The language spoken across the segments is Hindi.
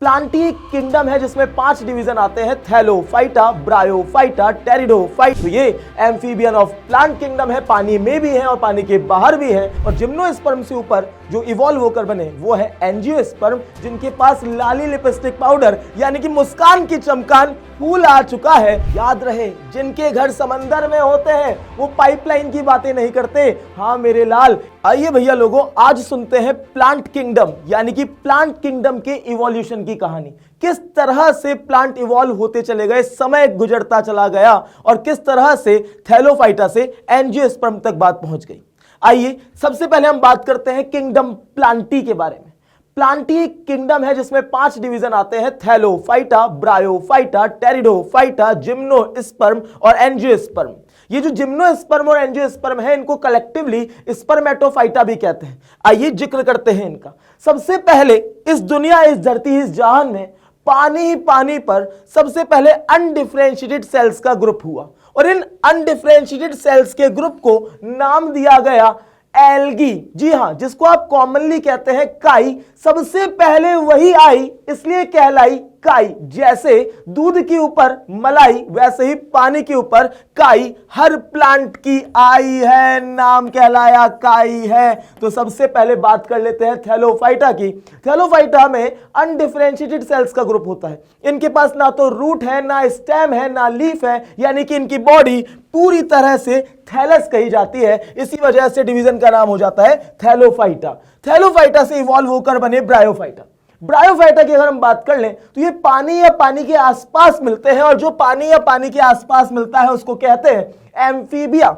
प्लांटी किंगडम है जिसमें 5 डिवीजन आते हैं, थैलोफाइटा, ब्रायोफाइटा, टेरिडोफाइट। तो ये एम्फीबियन ऑफ प्लांट किंगडम है, पानी में भी है और पानी के बाहर भी है। और जिम्नोस्पर्म से ऊपर जो इवॉल्व होकर बने वो है एंजियोस्पर्म, जिनके पास लाली लिपस्टिक पाउडर यानी कि मुस्कान की चमकान फूल आ चुका है। याद रहे, जिनके घर समंदर में होते हैं वो पाइपलाइन की बातें नहीं करते। हाँ मेरे लाल, आइए भैया लोगों, आज सुनते हैं प्लांट किंगडम यानी कि प्लांट किंगडम के इवोल्यूशन की कहानी। किस तरह से प्लांट इवॉल्व होते चले गए, समय गुजरता चला गया और किस तरह से थैलोफाइटा से एंजियोस्पर्म तक बात पहुंच गई। आइए सबसे पहले हम बात करते हैं किंगडम प्लांटी के बारे में। प्लांटी किंगडम है जिसमें 5 डिवीजन आते हैं, थैलोफाइटा, ब्रायोफाइटा, टेरिडोफाइटा, जिम्नोस्पर्म और एंजियोस्पर्म। ये जो जिम्नोस्पर्म और एंजियोस्पर्म है इनको कलेक्टिवली स्पर्मेटोफाइटा भी कहते हैं। आइए जिक्र करते हैं इनका। सबसे पहले इस दुनिया, इस धरती, इस जहान में पानी ही पानी पर सबसे पहले अनडिफरेंशिएटेड सेल्स का ग्रुप हुआ और इन अनडिफरेंशिएटेड सेल्स के ग्रुप को नाम दिया गया एल्गी। जी हां, जिसको आप कॉमनली कहते हैं काई। सबसे पहले वही आई इसलिए कहलाई काई। जैसे दूध के ऊपर मलाई, वैसे ही पानी के ऊपर काई। हर प्लांट की आई है, नाम कहलाया काई है। तो सबसे पहले बात कर लेते हैं थैलोफाइटा की। थैलोफाइटा में अनडिफरेंशिएटेड सेल्स का ग्रुप होता है। इनके पास ना तो रूट है, ना स्टेम है, ना लीफ है, यानी कि इनकी बॉडी पूरी तरह से थैलस कही जाती है। इसी वजह से डिवीजन का नाम हो जाता है थैलोफाइटा। थैलोफाइटा से इवॉल्व होकर बने ब्रायोफाइटा। ब्रायोफाइटा की अगर हम बात कर लें तो ये पानी या पानी के आसपास मिलते हैं और जो पानी या पानी के आसपास मिलता है उसको कहते हैं एम्फीबिया।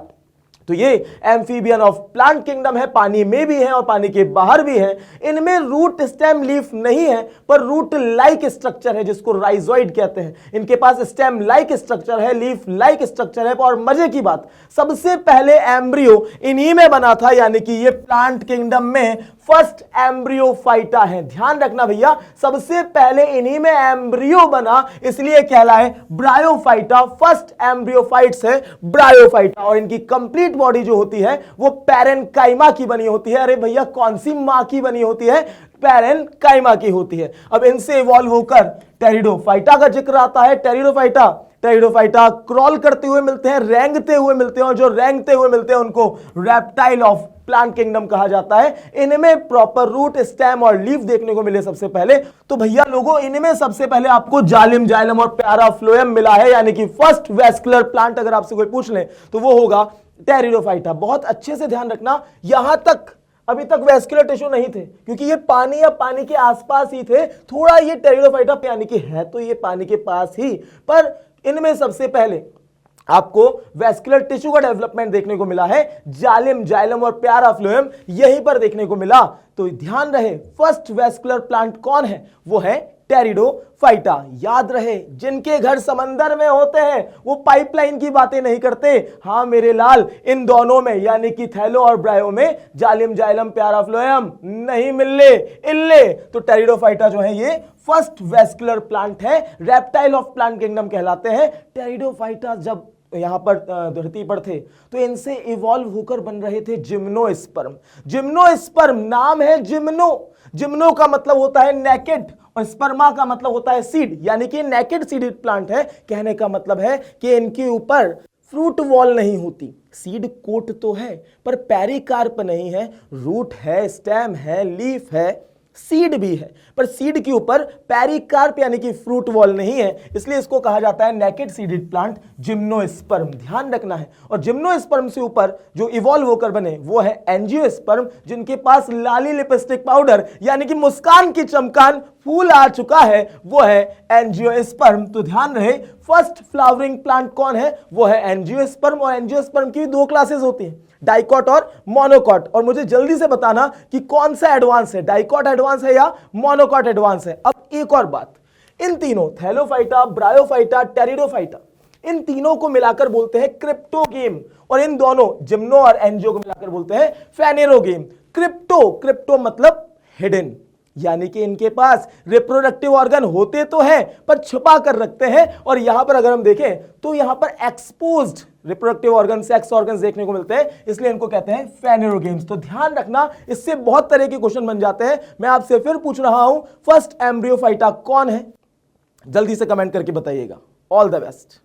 तो ये एम्फीबियन ऑफ प्लांट किंगडम है, पानी में भी है और पानी के बाहर भी है। इनमें रूट, स्टेम, लीफ नहीं है पर रूट लाइक स्ट्रक्चर है जिसको राइजोइड कहते हैं। इनके पास स्टेम लाइक स्ट्रक्चर है, लीफ लाइक स्ट्रक्चर है। और मजे की बात, सबसे पहले एम्ब्रियो इन्हीं में बना था, यानी कि ये प्लांट किंगडम में फर्स्ट एम्ब्रियोफाइटा है। ध्यान रखना भैया, सबसे पहले इन्हीं में एम्ब्रियो बना इसलिए कहलाए ब्रायोफाइटा। फर्स्ट एम्ब्रियोफाइट्स है ब्रायोफाइटा। और इनकी कंप्लीट बॉडी जो होती है वो पैरेनकाइमा की बनी होती है। अरे भैया, कौन सी मां की बनी होती है? पैरेनकाइमा की होती है। अब इनसे इवॉल्व होकर टेरिडोफाइटा का जिक्र आता है। टेरिडोफाइटा क्रॉल करते हुए मिलते हैं, रेंगते हुए मिलते हैं, और जो रेंगते हुए मिलते हैं उनको रेप्टाइल ऑफ प्लांट किंगडम कहा जाता है। इनमें प्रॉपर रूट, स्टेम और लीफ देखने को मिले सबसे पहले। तो भैया लोगों, इनमें सबसे पहले आपको जालिम, जाइलम और पैराफ्लोएम मिला है, यानी कि फर्स्ट वेस्कुलर प्लांट अगर आपसे कोई पूछ ले तो वो होगा टेरिडोफाइटा। बहुत अच्छे से ध्यान रखना, यहां तक अभी तक वेस्कुलर टिश्यू नहीं थे क्योंकि ये पानी या पानी के आसपास ही थे। थोड़ा ये टेरिडोफाइटा यानी कि है तो ये पानी के पास ही, पर इनमें सबसे पहले आपको वेस्कुलर टिश्यू का डेवलपमेंट देखने को मिला है। जालिम, जाइलम और पैराफ्लोएम यहीं पर देखने को मिला। तो ध्यान रहे, फर्स्ट वेस्कुलर प्लांट कौन है? वो है टेरिडोफाइटा। याद रहे, जिनके घर समंदर में होते हैं वो पाइपलाइन की बातें नहीं करते। हाँ मेरे लाल, इन दोनों में यानी कि थैलो और ब्रायो में जालिम, जाइलम, पैराफ्लोएम नहीं मिलले इल्ले। तो टेरिडोफाइटा जो है ये फर्स्ट वेस्कुलर प्लांट है, रेप्टाइल ऑफ प्लांट किंगडम कहलाते हैं। टेरिडोफाइटा जब यहां पर धरती पर थे तो इनसे इवॉल्व होकर बन रहे थे जिम्नोस्पर्म। जिम्नोस्पर्म नाम है जिम्नो। जिम्नो का मतलब होता है नेकेड और स्पर्मा का मतलब होता है सीड, यानी कि नेकेड सीडेड प्लांट है। कहने का मतलब है कि इनके ऊपर फ्रूट वॉल नहीं होती। सीड कोट तो है पर पेरिकार्प नहीं है। रूट है, स्टेम है, लीफ है, सीड भी है, पर सीड के ऊपर पेरिकार्प यानी कि फ्रूट वॉल नहीं है, इसलिए इसको कहा जाता है नेकेड सीडेड प्लांट, जिम्नोस्पर्म। ध्यान रखना है। और जिम्नोस्पर्म से ऊपर जो इवॉल्व होकर बने वो है एंजियोस्पर्म, जिनके पास लाली लिपस्टिक पाउडर यानी कि मुस्कान की चमकान फूल आ चुका है, वो है एंजियोस्पर्म। तो ध्यान रहे, फर्स्ट फ्लावरिंग प्लांट कौन है? वो है एंजियोस्पर्म। और एंजियोस्पर्म की 2 क्लासेस होती हैं, डाइकॉट और मोनोकॉट। और मुझे जल्दी से बताना कि कौन सा एडवांस है, डाइकॉट एडवांस है या मोनोकॉट एडवांस है। अब एक और बात, इन तीनों थैलोफाइटा, ब्रायोफाइटा, टेरिडोफाइटा, इन तीनों को मिलाकर बोलते हैं क्रिप्टोगेम। और इन दोनों जिम्नो और एंजियो को मिलाकर बोलते हैं फेनेरोगेम। क्रिप्टो मतलब हिडन, यानी कि इनके पास रिप्रोडक्टिव ऑर्गन होते तो हैं पर छुपा कर रखते हैं। और यहां पर अगर हम देखें तो यहां पर exposed reproductive organ, sex organs देखने को मिलते हैं, इसलिए इनको कहते हैं फेनेरोगेम्स। तो ध्यान रखना, इससे बहुत तरह के क्वेश्चन बन जाते हैं। मैं आपसे फिर पूछ रहा हूं, फर्स्ट एम्ब्रियोफाइटा कौन है? जल्दी से कमेंट करके बताइएगा। All the best.